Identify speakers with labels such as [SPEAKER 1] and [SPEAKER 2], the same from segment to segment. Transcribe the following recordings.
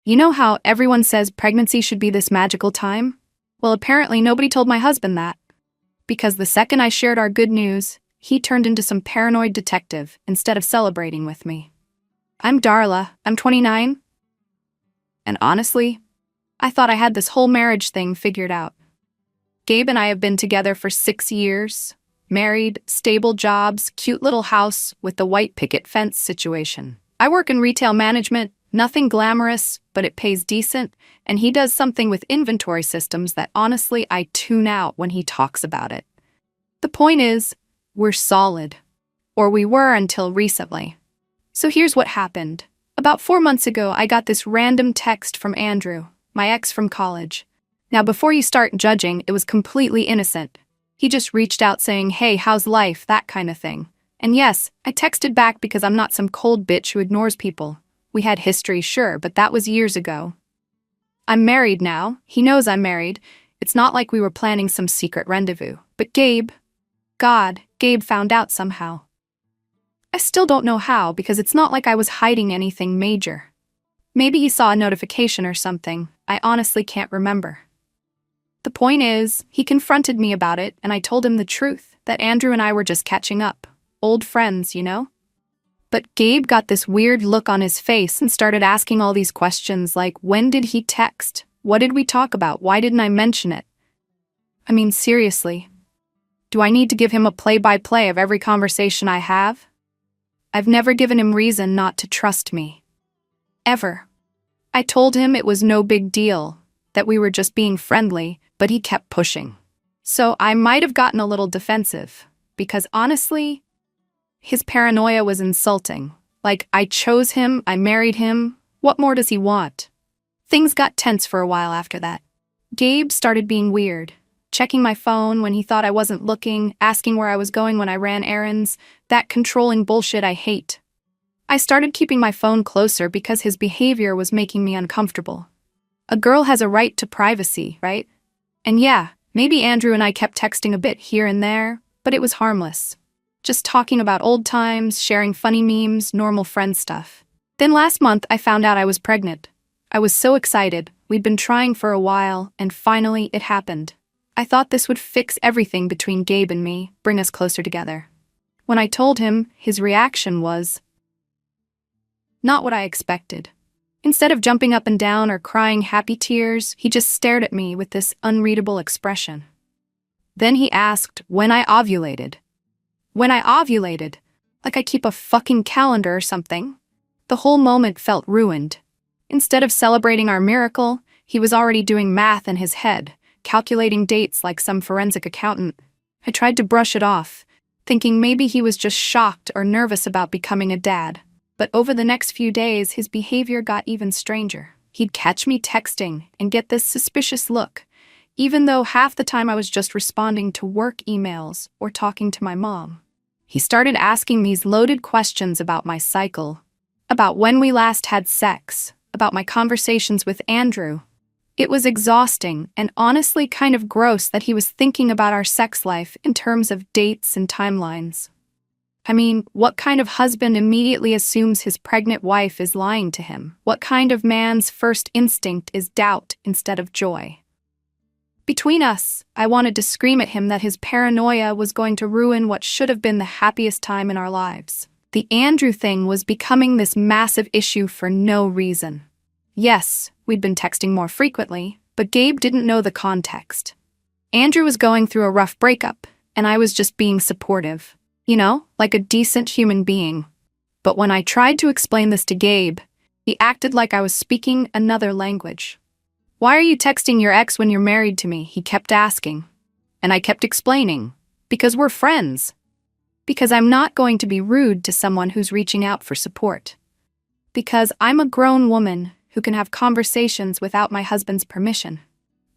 [SPEAKER 1] You know how everyone says pregnancy should be this magical time? Well, apparently nobody told my husband that. Because the second I shared our good news, he turned into some paranoid detective instead of celebrating with me. I'm Darla, I'm 29. And honestly, I thought I had this whole marriage thing figured out. Gabe and I have been together for 6 years, married, stable jobs, cute little house with the white picket fence situation. I work in retail management, nothing glamorous, but it pays decent, and he does something with inventory systems that honestly I tune out when he talks about it. The point is, we're solid. Or we were until recently. So here's what happened. About 4 months ago, I got this random text from Andrew, my ex from college. Now, before you start judging, it was completely innocent. He just reached out saying, "Hey, how's life?" that kind of thing. And yes, I texted back because I'm not some cold bitch who ignores people. We had history, sure, but that was years ago. I'm married now. He knows I'm married. It's not like we were planning some secret rendezvous. But Gabe found out somehow. I still don't know how, because it's not like I was hiding anything major. Maybe he saw a notification or something. I honestly can't remember. The point is, he confronted me about it, and I told him the truth, that Andrew and I were just catching up. Old friends, you know? But Gabe got this weird look on his face and started asking all these questions like, when did he text? What did we talk about? Why didn't I mention it? I mean, seriously. Do I need to give him a play-by-play of every conversation I have? I've never given him reason not to trust me. Ever. I told him it was no big deal, that we were just being friendly, but he kept pushing. So I might have gotten a little defensive, because honestly, his paranoia was insulting. Like, I chose him, I married him, what more does he want? Things got tense for a while after that. Gabe started being weird. Checking my phone when he thought I wasn't looking, asking where I was going when I ran errands, that controlling bullshit I hate. I started keeping my phone closer because his behavior was making me uncomfortable. A girl has a right to privacy, right? And yeah, maybe Andrew and I kept texting a bit here and there, but it was harmless. Just talking about old times, sharing funny memes, normal friend stuff. Then last month I found out I was pregnant. I was so excited. We'd been trying for a while, and finally it happened. I thought this would fix everything between Gabe and me, bring us closer together. When I told him, his reaction was not what I expected. Instead of jumping up and down or crying happy tears, he just stared at me with this unreadable expression. Then he asked when I ovulated. When I ovulated, like I keep a fucking calendar or something. The whole moment felt ruined. Instead of celebrating our miracle, he was already doing math in his head, calculating dates like some forensic accountant. I tried to brush it off, thinking maybe he was just shocked or nervous about becoming a dad. But over the next few days, his behavior got even stranger. He'd catch me texting and get this suspicious look, even though half the time I was just responding to work emails or talking to my mom. He started asking these loaded questions about my cycle, about when we last had sex, about my conversations with Andrew. It was exhausting and honestly kind of gross that he was thinking about our sex life in terms of dates and timelines. I mean, what kind of husband immediately assumes his pregnant wife is lying to him? What kind of man's first instinct is doubt instead of joy? Between us, I wanted to scream at him that his paranoia was going to ruin what should have been the happiest time in our lives. The Andrew thing was becoming this massive issue for no reason. Yes, we'd been texting more frequently, but Gabe didn't know the context. Andrew was going through a rough breakup, and I was just being supportive. You know, like a decent human being. But when I tried to explain this to Gabe, he acted like I was speaking another language. "Why are you texting your ex when you're married to me?" he kept asking. And I kept explaining. Because we're friends. Because I'm not going to be rude to someone who's reaching out for support. Because I'm a grown woman who can have conversations without my husband's permission.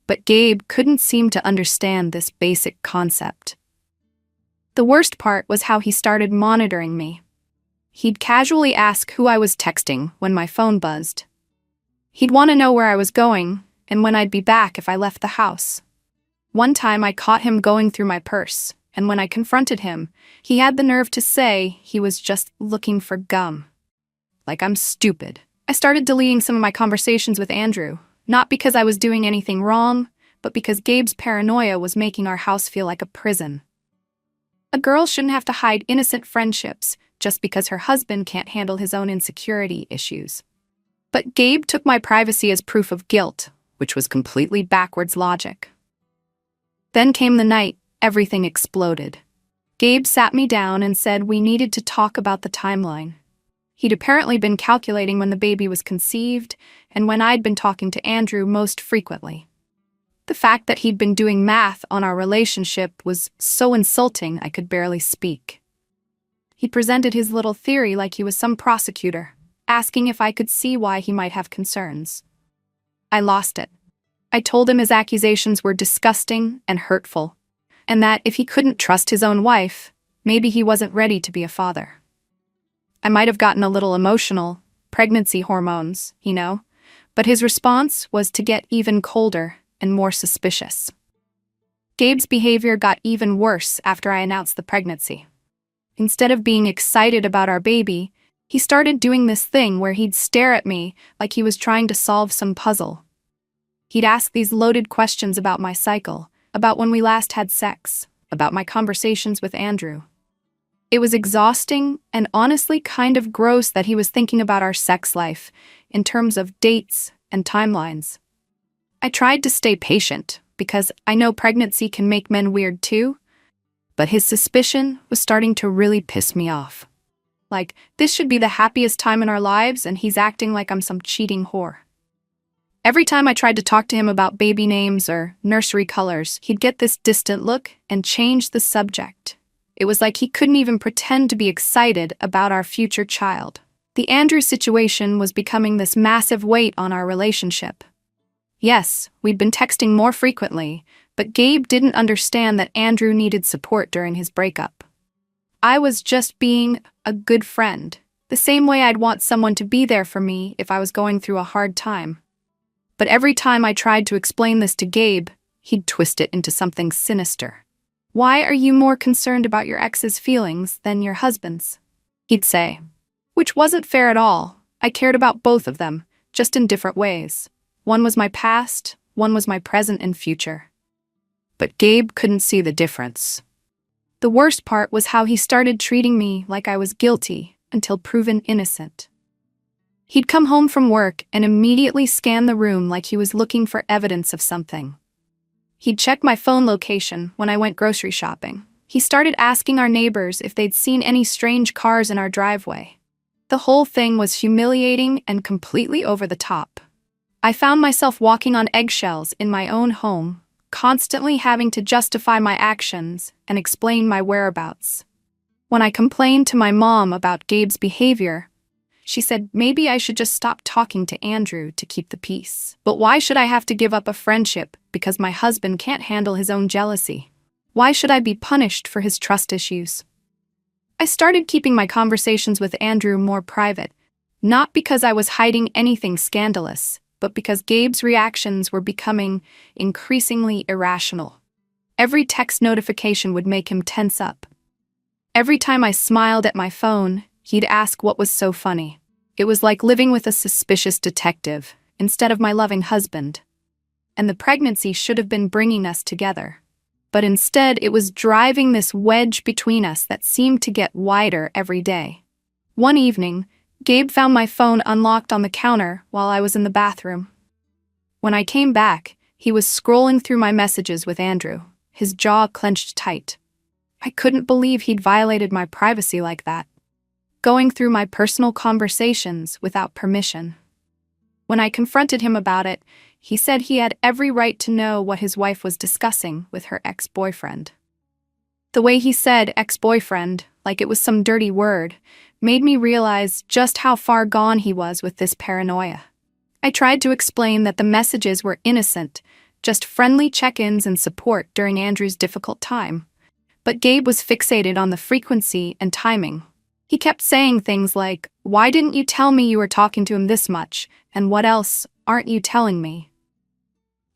[SPEAKER 1] But Gabe couldn't seem to understand this basic concept. The worst part was how he started monitoring me. He'd casually ask who I was texting when my phone buzzed. He'd want to know where I was going and when I'd be back if I left the house. One time I caught him going through my purse, and when I confronted him, he had the nerve to say he was just looking for gum. Like I'm stupid. I started deleting some of my conversations with Andrew, not because I was doing anything wrong, but because Gabe's paranoia was making our house feel like a prison. A girl shouldn't have to hide innocent friendships just because her husband can't handle his own insecurity issues. But Gabe took my privacy as proof of guilt, which was completely backwards logic. Then came the night everything exploded. Gabe sat me down and said we needed to talk about the timeline. He'd apparently been calculating when the baby was conceived and when I'd been talking to Andrew most frequently. The fact that he'd been doing math on our relationship was so insulting I could barely speak. He presented his little theory like he was some prosecutor, asking if I could see why he might have concerns. I lost it. I told him his accusations were disgusting and hurtful, and that if he couldn't trust his own wife, maybe he wasn't ready to be a father. I might have gotten a little emotional, pregnancy hormones, but his response was to get even colder and more suspicious. Gabe's behavior got even worse after I announced the pregnancy. Instead of being excited about our baby, he started doing this thing where he'd stare at me like he was trying to solve some puzzle. He'd ask these loaded questions about my cycle, about when we last had sex, about my conversations with Andrew. It was exhausting and honestly kind of gross that he was thinking about our sex life in terms of dates and timelines. I tried to stay patient because I know pregnancy can make men weird too, but his suspicion was starting to really piss me off. Like, this should be the happiest time in our lives and he's acting like I'm some cheating whore. Every time I tried to talk to him about baby names or nursery colors, he'd get this distant look and change the subject. It was like he couldn't even pretend to be excited about our future child. The Andrew situation was becoming this massive weight on our relationship. Yes, we'd been texting more frequently, but Gabe didn't understand that Andrew needed support during his breakup. I was just being a good friend, the same way I'd want someone to be there for me if I was going through a hard time. But every time I tried to explain this to Gabe, he'd twist it into something sinister. "Why are you more concerned about your ex's feelings than your husband's?" he'd say. Which wasn't fair at all. I cared about both of them, just in different ways. One was my past, one was my present and future. But Gabe couldn't see the difference. The worst part was how he started treating me like I was guilty until proven innocent. He'd come home from work and immediately scan the room like he was looking for evidence of something. He'd check my phone location when I went grocery shopping. He started asking our neighbors if they'd seen any strange cars in our driveway. The whole thing was humiliating and completely over the top. I found myself walking on eggshells in my own home, constantly having to justify my actions and explain my whereabouts. When I complained to my mom about Gabe's behavior, she said maybe I should just stop talking to Andrew to keep the peace. But why should I have to give up a friendship because my husband can't handle his own jealousy? Why should I be punished for his trust issues? I started keeping my conversations with Andrew more private, not because I was hiding anything scandalous, but because Gabe's reactions were becoming increasingly irrational. Every text notification would make him tense up. Every time I smiled at my phone, he'd ask what was so funny. It was like living with a suspicious detective instead of my loving husband. And the pregnancy should have been bringing us together. But instead, it was driving this wedge between us that seemed to get wider every day. One evening, Gabe found my phone unlocked on the counter while I was in the bathroom. When I came back, he was scrolling through my messages with Andrew, his jaw clenched tight. I couldn't believe he'd violated my privacy like that, going through my personal conversations without permission. When I confronted him about it, he said he had every right to know what his wife was discussing with her ex-boyfriend. The way he said ex-boyfriend, like it was some dirty word, made me realize just how far gone he was with this paranoia. I tried to explain that the messages were innocent, just friendly check-ins and support during Andrew's difficult time. But Gabe was fixated on the frequency and timing. He kept saying things like, "Why didn't you tell me you were talking to him this much? And what else aren't you telling me?"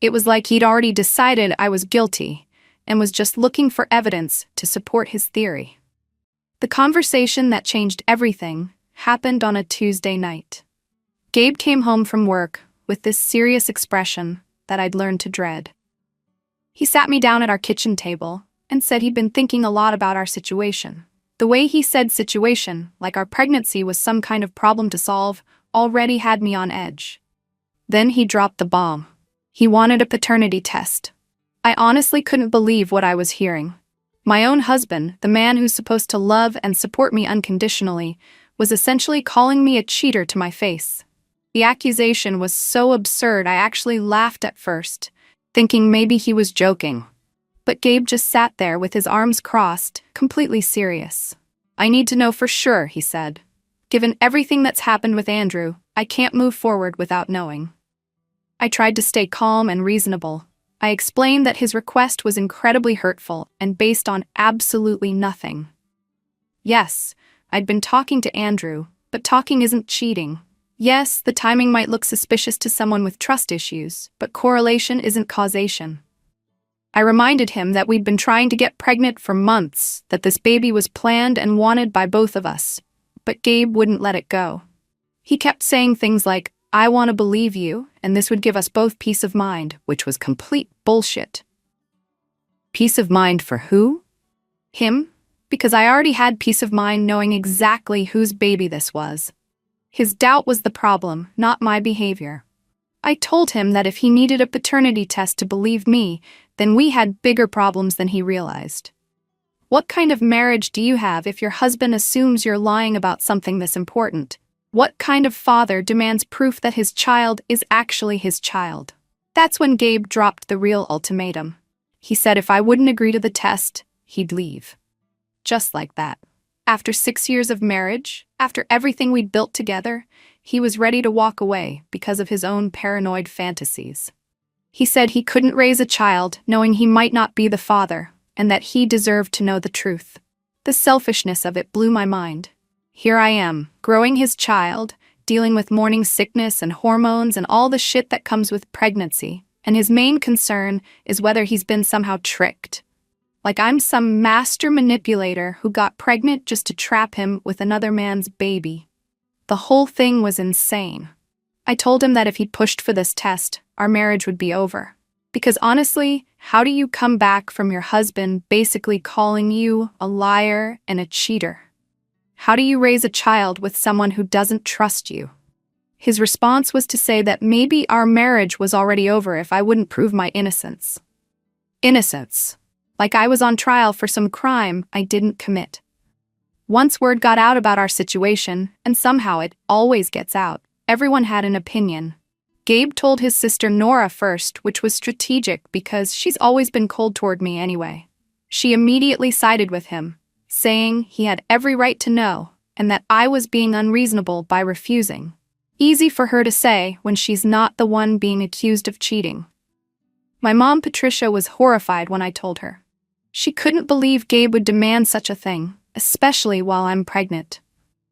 [SPEAKER 1] It was like he'd already decided I was guilty and was just looking for evidence to support his theory. The conversation that changed everything happened on a Tuesday night. Gabe came home from work with this serious expression that I'd learned to dread. He sat me down at our kitchen table and said he'd been thinking a lot about our situation. The way he said situation, like our pregnancy was some kind of problem to solve, already had me on edge. Then he dropped the bomb. He wanted a paternity test. I honestly couldn't believe what I was hearing. My own husband, the man who's supposed to love and support me unconditionally, was essentially calling me a cheater to my face. The accusation was so absurd I actually laughed at first, thinking maybe he was joking. But Gabe just sat there with his arms crossed, completely serious. "I need to know for sure," he said. "Given everything that's happened with Andrew, I can't move forward without knowing." I tried to stay calm and reasonable. I explained that his request was incredibly hurtful and based on absolutely nothing. Yes, I'd been talking to Andrew, but talking isn't cheating. Yes, the timing might look suspicious to someone with trust issues, but correlation isn't causation. I reminded him that we'd been trying to get pregnant for months, that this baby was planned and wanted by both of us, but Gabe wouldn't let it go. He kept saying things like, "I want to believe you, and this would give us both peace of mind," which was complete bullshit. Peace of mind for who? Him? Because I already had peace of mind knowing exactly whose baby this was. His doubt was the problem, not my behavior. I told him that if he needed a paternity test to believe me, then we had bigger problems than he realized. What kind of marriage do you have if your husband assumes you're lying about something this important? What kind of father demands proof that his child is actually his child? That's when Gabe dropped the real ultimatum. He said if I wouldn't agree to the test, he'd leave. Just like that. After 6 years of marriage, after everything we'd built together, he was ready to walk away because of his own paranoid fantasies. He said he couldn't raise a child knowing he might not be the father, and that he deserved to know the truth. The selfishness of it blew my mind. Here I am, growing his child, dealing with morning sickness and hormones and all the shit that comes with pregnancy, and his main concern is whether he's been somehow tricked. Like I'm some master manipulator who got pregnant just to trap him with another man's baby. The whole thing was insane. I told him that if he pushed for this test, our marriage would be over. Because honestly, how do you come back from your husband basically calling you a liar and a cheater? How do you raise a child with someone who doesn't trust you? His response was to say that maybe our marriage was already over if I wouldn't prove my innocence. Innocence. Like I was on trial for some crime I didn't commit. Once word got out about our situation, and somehow it always gets out, everyone had an opinion. Gabe told his sister Nora first, which was strategic because she's always been cold toward me anyway. She immediately sided with him, saying he had every right to know, and that I was being unreasonable by refusing. Easy for her to say when she's not the one being accused of cheating. My mom Patricia was horrified when I told her. She couldn't believe Gabe would demand such a thing, especially while I'm pregnant.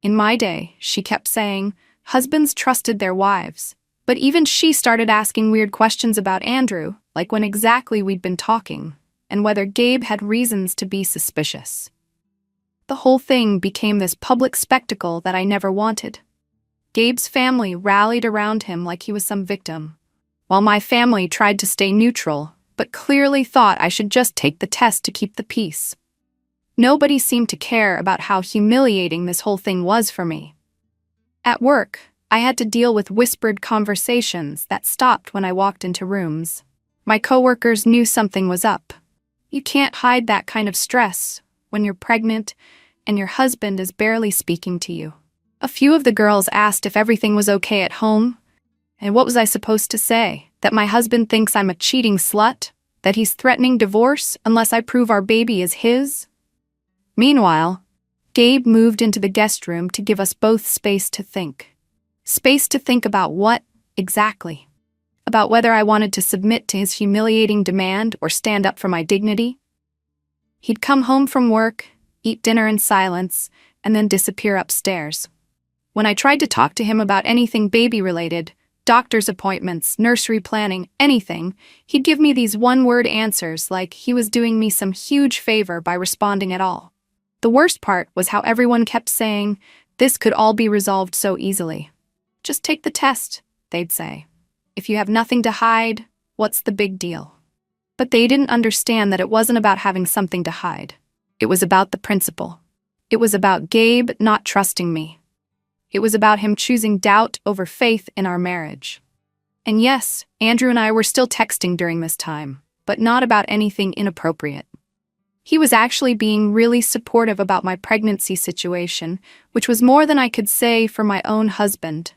[SPEAKER 1] In my day, she kept saying, husbands trusted their wives. But even she started asking weird questions about Andrew, like when exactly we'd been talking, and whether Gabe had reasons to be suspicious. The whole thing became this public spectacle that I never wanted. Gabe's family rallied around him like he was some victim, while my family tried to stay neutral, but clearly thought I should just take the test to keep the peace. Nobody seemed to care about how humiliating this whole thing was for me. At work, I had to deal with whispered conversations that stopped when I walked into rooms. My coworkers knew something was up. You can't hide that kind of stress when you're pregnant and your husband is barely speaking to you. A few of the girls asked if everything was okay at home, and what was I supposed to say? That my husband thinks I'm a cheating slut? That he's threatening divorce unless I prove our baby is his? Meanwhile, Gabe moved into the guest room to give us both space to think. Space to think about what, exactly? About whether I wanted to submit to his humiliating demand or stand up for my dignity? He'd come home from work, eat dinner in silence, and then disappear upstairs. When I tried to talk to him about anything baby-related, doctor's appointments, nursery planning, anything, he'd give me these one-word answers like he was doing me some huge favor by responding at all. The worst part was how everyone kept saying, this could all be resolved so easily. Just take the test, they'd say. If you have nothing to hide, what's the big deal? But they didn't understand that it wasn't about having something to hide. It was about the principle. It was about Gabe not trusting me. It was about him choosing doubt over faith in our marriage. And yes, Andrew and I were still texting during this time, but not about anything inappropriate. He was actually being really supportive about my pregnancy situation, which was more than I could say for my own husband.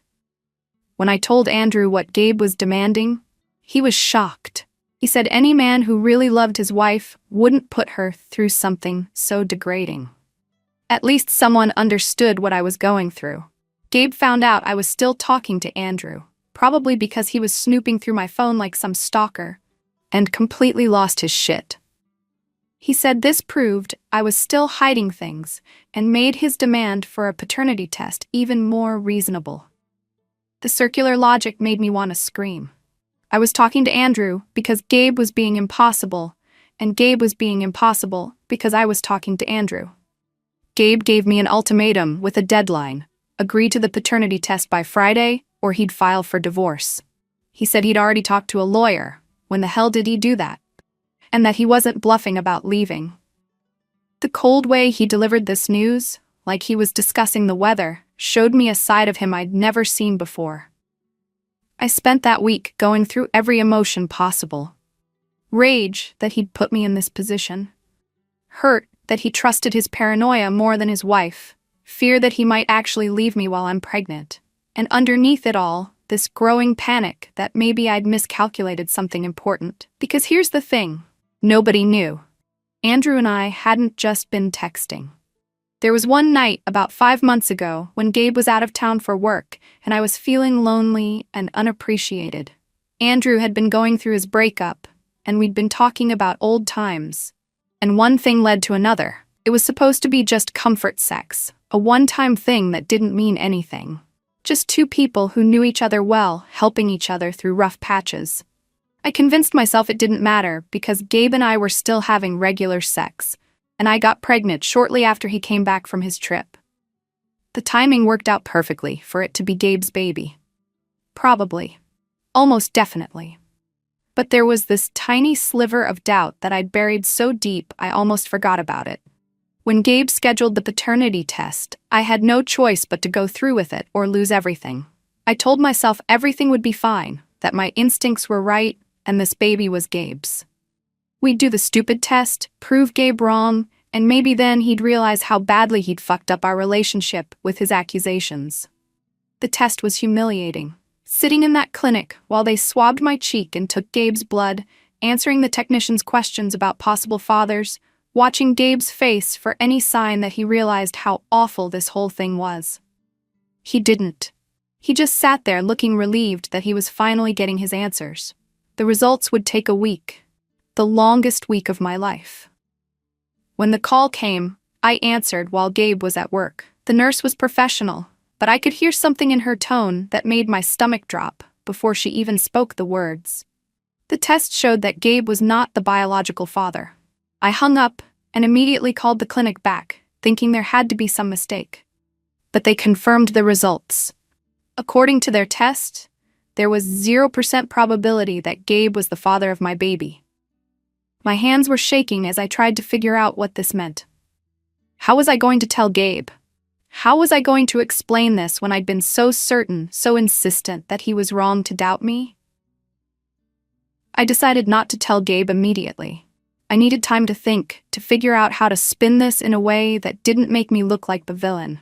[SPEAKER 1] When I told Andrew what Gabe was demanding, he was shocked. He said any man who really loved his wife wouldn't put her through something so degrading. At least someone understood what I was going through. Gabe found out I was still talking to Andrew, probably because he was snooping through my phone like some stalker, and completely lost his shit. He said this proved I was still hiding things and made his demand for a paternity test even more reasonable. The circular logic made me want to scream. I was talking to Andrew because Gabe was being impossible, and Gabe was being impossible because I was talking to Andrew. Gabe gave me an ultimatum with a deadline: agree to the paternity test by Friday or he'd file for divorce. He said he'd already talked to a lawyer. When the hell did he do that? And that he wasn't bluffing about leaving. The cold way he delivered this news, like he was discussing the weather, showed me a side of him I'd never seen before. I spent that week going through every emotion possible. Rage that he'd put me in this position. Hurt that he trusted his paranoia more than his wife. Fear that he might actually leave me while I'm pregnant. And underneath it all, this growing panic that maybe I'd miscalculated something important. Because here's the thing. Nobody knew. Andrew and I hadn't just been texting. There was one night about 5 months ago when Gabe was out of town for work and I was feeling lonely and unappreciated. Andrew had been going through his breakup and we'd been talking about old times. And one thing led to another. It was supposed to be just comfort sex, a one-time thing that didn't mean anything. Just two people who knew each other well, helping each other through rough patches. I convinced myself it didn't matter because Gabe and I were still having regular sex, and I got pregnant shortly after he came back from his trip. The timing worked out perfectly for it to be Gabe's baby. Probably. Almost definitely. But there was this tiny sliver of doubt that I'd buried so deep I almost forgot about it. When Gabe scheduled the paternity test, I had no choice but to go through with it or lose everything. I told myself everything would be fine, that my instincts were right, and this baby was Gabe's. We'd do the stupid test, prove Gabe wrong, and maybe then he'd realize how badly he'd fucked up our relationship with his accusations. The test was humiliating. Sitting in that clinic while they swabbed my cheek and took Gabe's blood, answering the technician's questions about possible fathers, watching Gabe's face for any sign that he realized how awful this whole thing was. He didn't. He just sat there looking relieved that he was finally getting his answers. The results would take a week. The longest week of my life. When the call came, I answered while Gabe was at work. The nurse was professional, but I could hear something in her tone that made my stomach drop before she even spoke the words. The test showed that Gabe was not the biological father. I hung up and immediately called the clinic back, thinking there had to be some mistake. But they confirmed the results. According to their test, there was 0% probability that Gabe was the father of my baby. My hands were shaking as I tried to figure out what this meant. How was I going to tell Gabe? How was I going to explain this when I'd been so certain, so insistent that he was wrong to doubt me? I decided not to tell Gabe immediately. I needed time to think, to figure out how to spin this in a way that didn't make me look like the villain.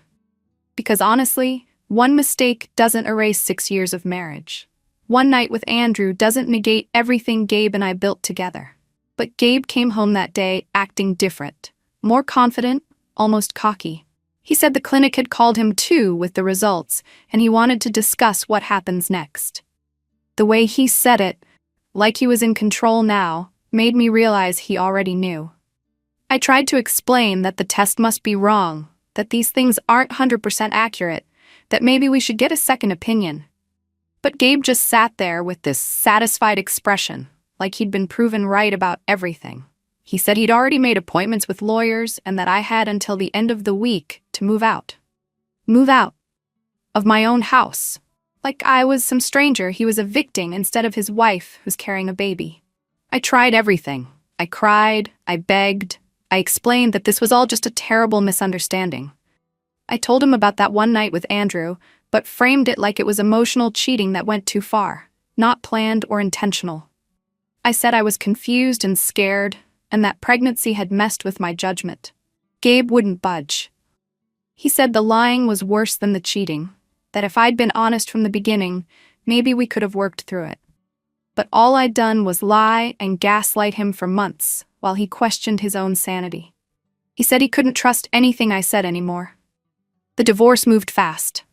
[SPEAKER 1] Because honestly, one mistake doesn't erase 6 years of marriage. One night with Andrew doesn't negate everything Gabe and I built together. But Gabe came home that day acting different, more confident, almost cocky. He said the clinic had called him too with the results, and he wanted to discuss what happens next. The way he said it, like he was in control now, made me realize he already knew. I tried to explain that the test must be wrong, that these things aren't 100% accurate, that maybe we should get a second opinion. But Gabe just sat there with this satisfied expression, like he'd been proven right about everything. He said he'd already made appointments with lawyers and that I had until the end of the week to move out. Move out. Of my own house. Like I was some stranger he was evicting instead of his wife who's carrying a baby. I tried everything. I cried, I begged, I explained that this was all just a terrible misunderstanding. I told him about that one night with Andrew, but framed it like it was emotional cheating that went too far, not planned or intentional. I said I was confused and scared, and that pregnancy had messed with my judgment. Gabe wouldn't budge. He said the lying was worse than the cheating, that if I'd been honest from the beginning, maybe we could have worked through it. But all I'd done was lie and gaslight him for months while he questioned his own sanity. He said he couldn't trust anything I said anymore. The divorce moved fast.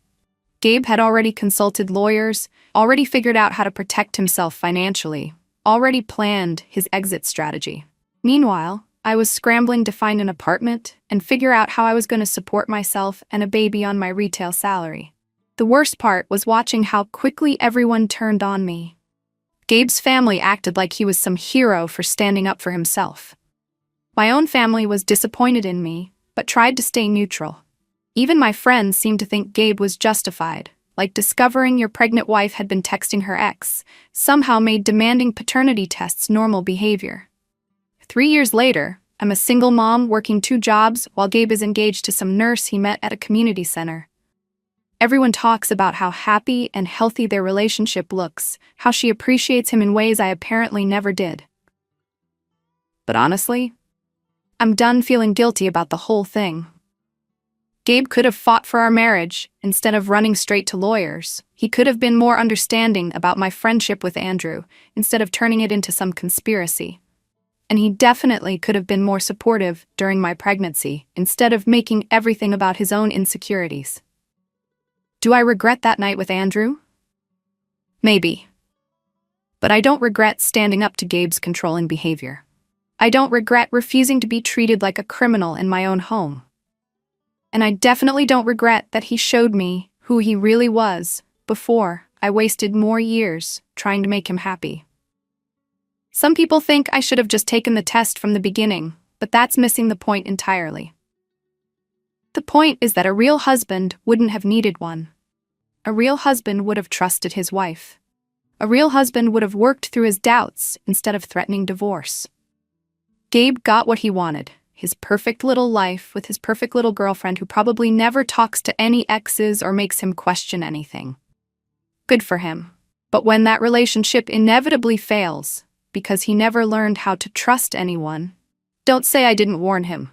[SPEAKER 1] Gabe had already consulted lawyers, already figured out how to protect himself financially, already planned his exit strategy. Meanwhile, I was scrambling to find an apartment and figure out how I was going to support myself and a baby on my retail salary. The worst part was watching how quickly everyone turned on me. Gabe's family acted like he was some hero for standing up for himself. My own family was disappointed in me, but tried to stay neutral. Even my friends seemed to think Gabe was justified, like discovering your pregnant wife had been texting her ex, somehow made demanding paternity tests normal behavior. 3 years later, I'm a single mom working 2 jobs while Gabe is engaged to some nurse he met at a community center. Everyone talks about how happy and healthy their relationship looks, how she appreciates him in ways I apparently never did. But honestly, I'm done feeling guilty about the whole thing. Gabe could have fought for our marriage instead of running straight to lawyers. He could have been more understanding about my friendship with Andrew instead of turning it into some conspiracy. And he definitely could have been more supportive during my pregnancy instead of making everything about his own insecurities. Do I regret that night with Andrew? Maybe. But I don't regret standing up to Gabe's controlling behavior. I don't regret refusing to be treated like a criminal in my own home. And I definitely don't regret that he showed me who he really was before I wasted more years trying to make him happy. Some people think I should have just taken the test from the beginning, but that's missing the point entirely. The point is that a real husband wouldn't have needed one. A real husband would have trusted his wife. A real husband would have worked through his doubts instead of threatening divorce. Gabe got what he wanted. His perfect little life with his perfect little girlfriend who probably never talks to any exes or makes him question anything. Good for him. But when that relationship inevitably fails, because he never learned how to trust anyone, don't say I didn't warn him.